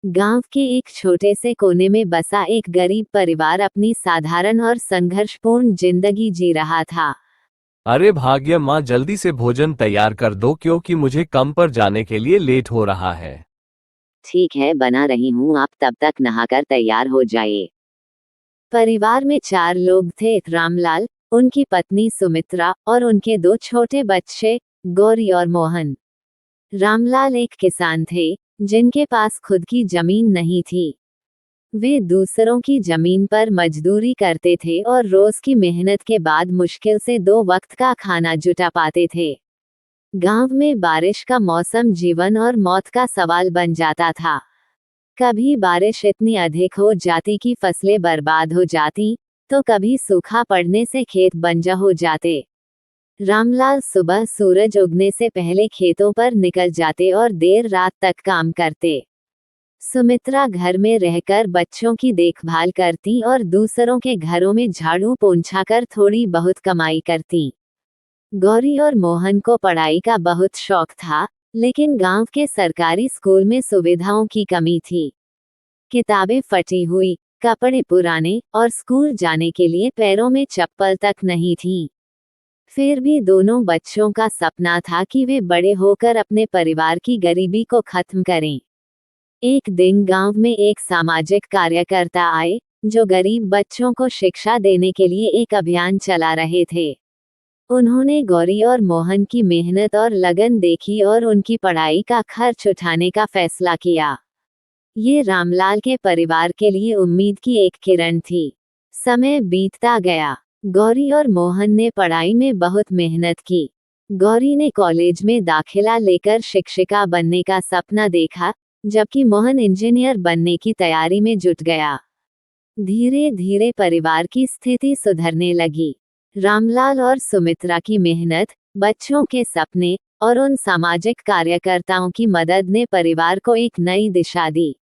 गांव के एक छोटे से कोने में बसा एक गरीब परिवार अपनी साधारण और संघर्षपूर्ण जिंदगी जी रहा था। अरे भाग्य माँ, जल्दी से भोजन तैयार कर दो क्योंकि मुझे काम पर जाने के लिए लेट हो रहा है। ठीक है, बना रही हूँ, आप तब तक नहाकर तैयार हो जाइए। परिवार में 4 लोग थे, रामलाल, उनकी पत्नी सुमित्रा और उनके 2 छोटे बच्चे, गौरी और मोहन। रामलाल एक किसान थे, जिनके पास खुद की जमीन नहीं थी। वे दूसरों की जमीन पर मजदूरी करते थे और रोज की मेहनत के बाद मुश्किल से 2 वक्त का खाना जुटा पाते थे। गांव में बारिश का मौसम जीवन और मौत का सवाल बन जाता था। कभी बारिश इतनी अधिक हो जाती कि फसलें बर्बाद हो जाती, तो कभी सूखा पड़ने से खेत बंजर हो जाते। रामलाल सुबह सूरज उगने से पहले खेतों पर निकल जाते और देर रात तक काम करते। सुमित्रा घर में रहकर बच्चों की देखभाल करती और दूसरों के घरों में झाड़ू पोंछा कर थोड़ी बहुत कमाई करती। गौरी और मोहन को पढ़ाई का बहुत शौक था, लेकिन गांव के सरकारी स्कूल में सुविधाओं की कमी थी। किताबें फटी हुई, कपड़े पुराने और स्कूल जाने के लिए पैरों में चप्पल तक नहीं थी। फिर भी दोनों बच्चों का सपना था कि वे बड़े होकर अपने परिवार की गरीबी को खत्म करें। एक दिन गांव में एक सामाजिक कार्यकर्ता आए, जो गरीब बच्चों को शिक्षा देने के लिए एक अभियान चला रहे थे। उन्होंने गौरी और मोहन की मेहनत और लगन देखी और उनकी पढ़ाई का खर्च उठाने का फैसला किया। ये रामलाल के परिवार के लिए उम्मीद की एक किरण थी। समय बीतता गया। गौरी और मोहन ने पढ़ाई में बहुत मेहनत की। गौरी ने कॉलेज में दाखिला लेकर शिक्षिका बनने का सपना देखा, जबकि मोहन इंजीनियर बनने की तैयारी में जुट गया। धीरे धीरे परिवार की स्थिति सुधरने लगी। रामलाल और सुमित्रा की मेहनत, बच्चों के सपने और उन सामाजिक कार्यकर्ताओं की मदद ने परिवार को एक नई दिशा दी।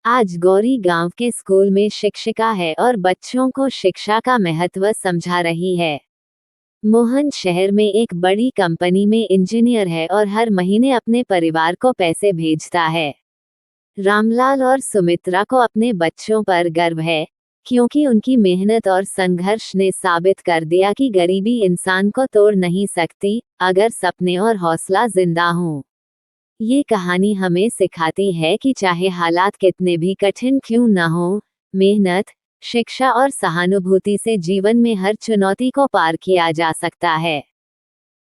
आज गौरी गांव के स्कूल में शिक्षिका है और बच्चों को शिक्षा का महत्व समझा रही है। मोहन शहर में एक बड़ी कंपनी में इंजीनियर है और हर महीने अपने परिवार को पैसे भेजता है। रामलाल और सुमित्रा को अपने बच्चों पर गर्व है, क्योंकि उनकी मेहनत और संघर्ष ने साबित कर दिया कि गरीबी इंसान को तोड़ नहीं सकती, अगर सपने और हौसला जिंदा हों। ये कहानी हमें सिखाती है कि चाहे हालात कितने भी कठिन क्यों न हो, मेहनत, शिक्षा और सहानुभूति से जीवन में हर चुनौती को पार किया जा सकता है।